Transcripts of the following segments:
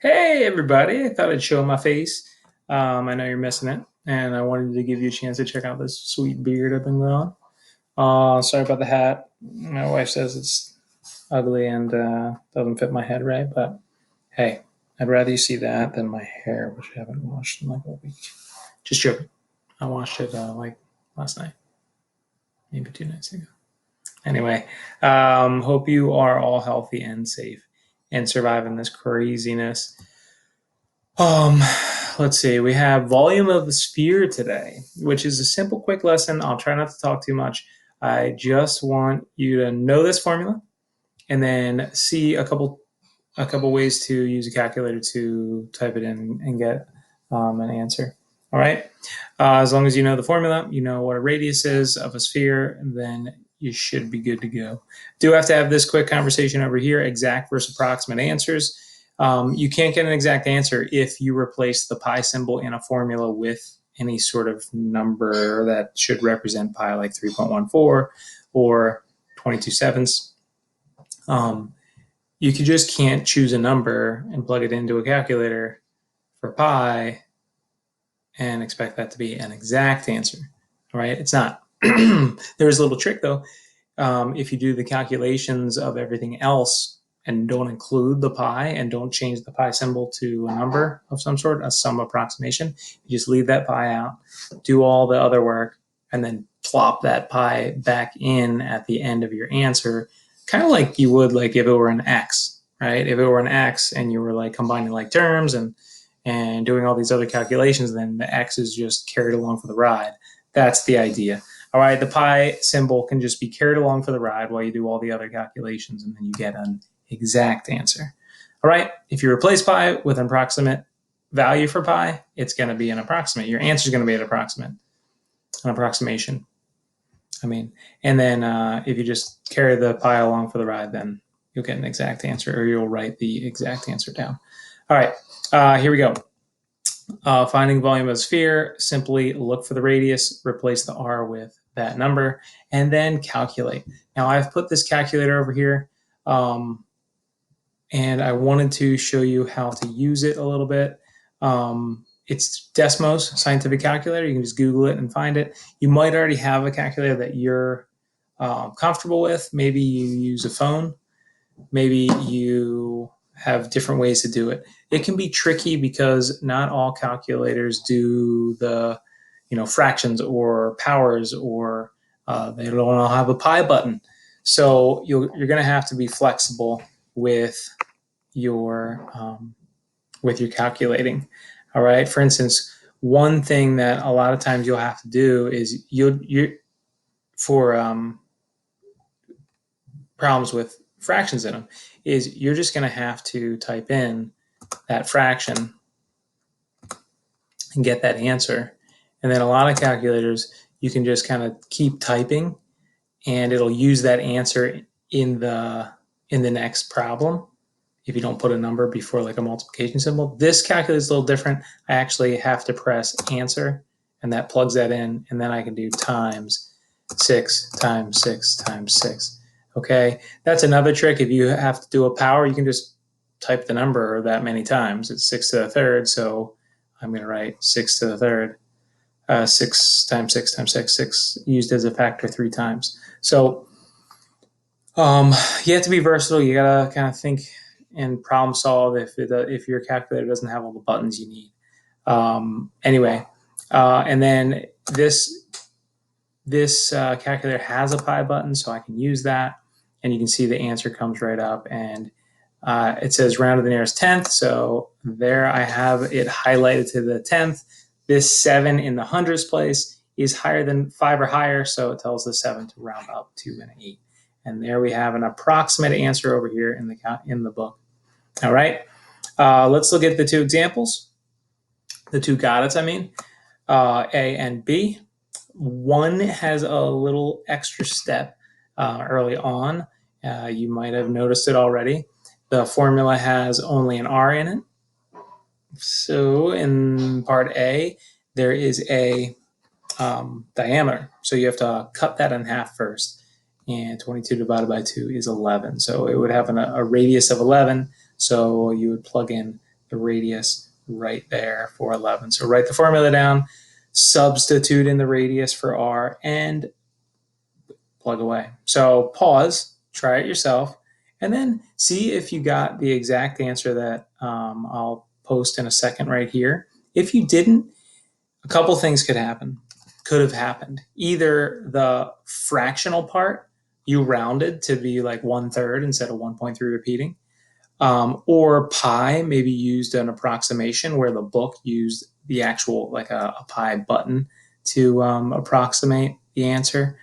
Hey everybody, I thought I'd show my face. I know you're missing it, and I wanted to give you a chance to check out this sweet beard I've been growing. Sorry about the hat. My wife says it's ugly and doesn't fit my head right, but hey, I'd rather you see that than my hair, which I haven't washed in like a week. Just joking. I washed it like last night, maybe 2 nights ago. Anyway, hope you are all healthy and safe and surviving this craziness. Um, let's see. We have volume of the sphere today, which is a simple, quick lesson. I'll try not to talk too much. I just want you to know this formula and then see a couple ways to use a calculator to type it in and get an answer. All right. As long as you know the formula, you know what a radius is of a sphere, then you should be good to go. Do have to have this quick conversation over here, exact versus approximate answers. You can't get an exact answer if you replace the pi symbol in a formula with any sort of number that should represent pi, like 3.14 or 22 sevenths. You just can't choose a number and plug it into a calculator for pi and expect that to be an exact answer. All right, it's not. There's a little trick though. If you do the calculations of everything else and don't include the pi and don't change the pi symbol to a number of some sort, a sum approximation, you just leave that pi out, do all the other work, and then plop that pi back in at the end of your answer, kind of like you would like if it were an x, right? If it were an x and you were like combining like terms and doing all these other calculations, then the x is just carried along for the ride. That's the idea. All right, the pi symbol can just be carried along for the ride while you do all the other calculations, and then you get an exact answer. All right, if you replace pi with an approximate value for pi, it's going to be an approximate. Your answer is going to be an approximation. And then if you just carry the pi along for the ride, then you'll get an exact answer, or you'll write the exact answer down. All right, here we go. Finding volume of a sphere, simply look for the radius, replace the r with that number, and then calculate. Now I've put this calculator over here, and I wanted to show you how to use it a little bit. It's Desmos Scientific Calculator. You can just Google it and find it. You might already have a calculator that you're comfortable with. Maybe you use a phone. Maybe you have different ways to do it. It can be tricky because not all calculators do the, fractions or powers, or they don't all have a pi button. So you're going to have to be flexible with your calculating. All right. For instance, one thing that a lot of times you'll have to do is you for problems with fractions in them is you're just going to have to type in that fraction and get that answer. And then a lot of calculators, you can just kind of keep typing and it'll use that answer in the next problem if you don't put a number before like a multiplication symbol. This calculator is a little different. I actually have to press answer and that plugs that in, and then I can do times 6 times 6 times 6. Okay, that's another trick. If you have to do a power, you can just type the number that many times. It's 6 to the third, so I'm going to write 6 to the third. 6 times 6 times 6, 6 used as a factor 3 times. So you have to be versatile. You got to kind of think and problem solve if your calculator doesn't have all the buttons you need. Anyway, and then this calculator has a pi button, so I can use that, and you can see the answer comes right up, and it says round to the nearest tenth. So there I have it highlighted to the tenth. This 7 in the hundredths place is higher than 5 or higher, so it tells the 7 to round up to an 8. And there we have an approximate answer over here in the book. All right, let's look at the two examples. The two goddess, A and B. One has a little extra step early on. You might have noticed it already. The formula has only an R in it. So in part A, there is a diameter. So you have to cut that in half first. And 22 divided by 2 is 11. So it would have a radius of 11. So you would plug in the radius right there for 11. So write the formula down, substitute in the radius for r, and plug away. So pause, try it yourself, and then see if you got the exact answer that I'll post in a second right here. If you didn't, a couple things could have happened. Either the fractional part, you rounded to be like 1/3 instead of 1.3 repeating, or pi maybe used an approximation where the book used the actual, like a pi button to approximate the answer.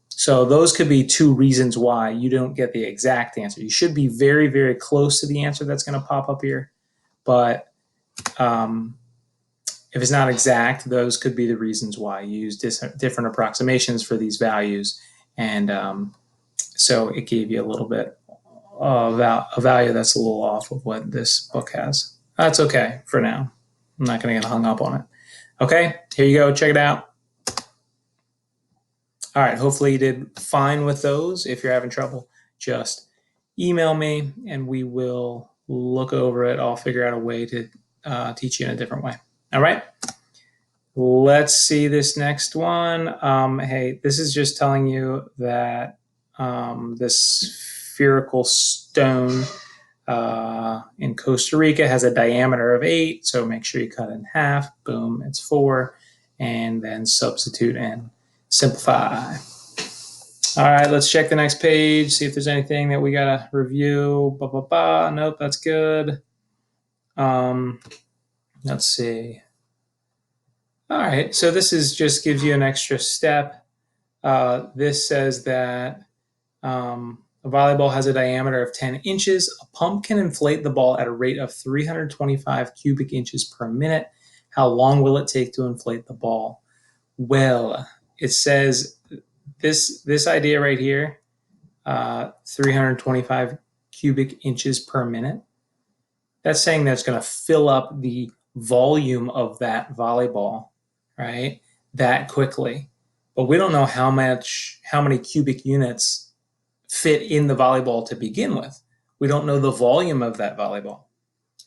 So those could be two reasons why you don't get the exact answer. You should be very, very close to the answer that's going to pop up here. But if it's not exact, those could be the reasons why you use different approximations for these values. And so it gave you a little bit of a value that's a little off of what this book has. That's okay for now. I'm not going to get hung up on it. Okay, here you go. Check it out. All right, hopefully you did fine with those. If you're having trouble, just email me and we will look over it. I'll figure out a way to teach you in a different way. All right, let's see this next one. Hey, this is just telling you that this spherical stone in Costa Rica has a diameter of 8, so make sure you cut it in half. Boom, it's 4, and then substitute and simplify. All right, let's check the next page, see if there's anything that we gotta review. Nope, that's good. Let's see. All right, so this is just gives you an extra step. This says that a volleyball has a diameter of 10 inches. A pump can inflate the ball at a rate of 325 cubic inches per minute. How long will it take to inflate the ball? Well, it says this idea right here, 325 cubic inches per minute. That's saying that's going to fill up the volume of that volleyball, right, that quickly. But we don't know how many cubic units fit in the volleyball to begin with. We don't know the volume of that volleyball.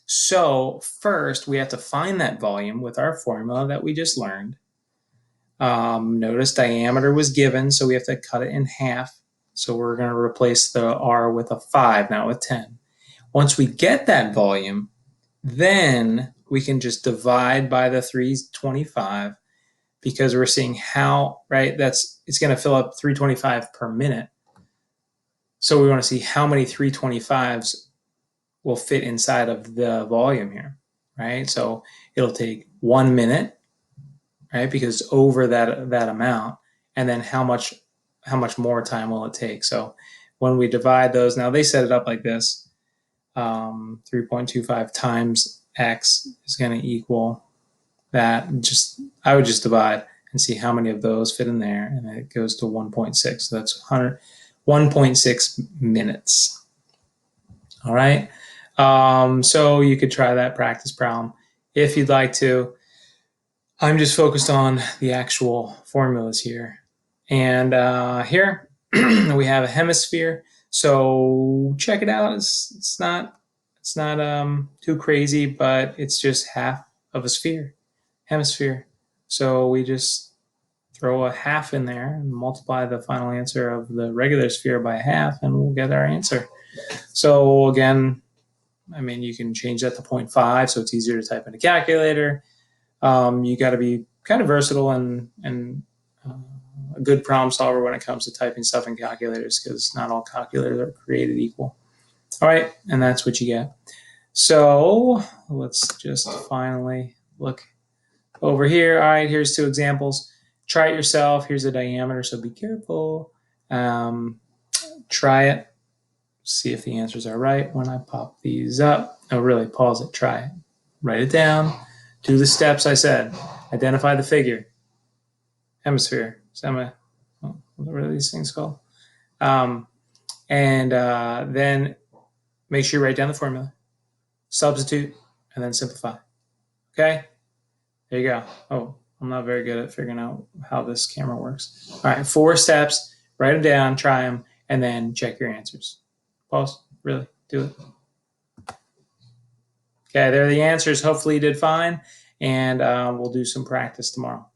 So first, we have to find that volume with our formula that we just learned. Notice diameter was given, so we have to cut it in half. So we're going to replace the r with a 5, not with 10. Once we get that volume, then we can just divide by the 325 because we're seeing how, right, it's going to fill up 325 per minute. So we want to see how many 325s will fit inside of the volume here, right? So it'll take 1 minute, right? Because over that amount, and then how much more time will it take? So when we divide those, now they set it up like this: 3.25 times x is going to equal that. I would just divide and see how many of those fit in there, and it goes to 1.6. So that's 1.6 minutes. All right. So you could try that practice problem if you'd like to. I'm just focused on the actual formulas here. And here we have a hemisphere. So check it out. It's not too crazy, but it's just half of a sphere, hemisphere. So we just throw a half in there and multiply the final answer of the regular sphere by half, and we'll get our answer. So again, I mean, you can change that to 0.5, so it's easier to type in a calculator. You got to be kind of versatile and a good problem solver when it comes to typing stuff in calculators, because not all calculators are created equal. All right, and that's what you get. So let's just finally look over here. All right, here's 2 examples. Try it yourself. Here's the diameter, so be careful. Try it. See if the answers are right when I pop these up. Oh, really, pause it. Try it. Write it down. Do the steps I said. Identify the figure. Hemisphere. What are these things called? And then make sure you write down the formula. Substitute, and then simplify. Okay? There you go. Oh, I'm not very good at figuring out how this camera works. All right, 4 steps. Write them down, try them, and then check your answers. Pause. Really, do it. Okay, there are the answers. Hopefully you did fine, and we'll do some practice tomorrow.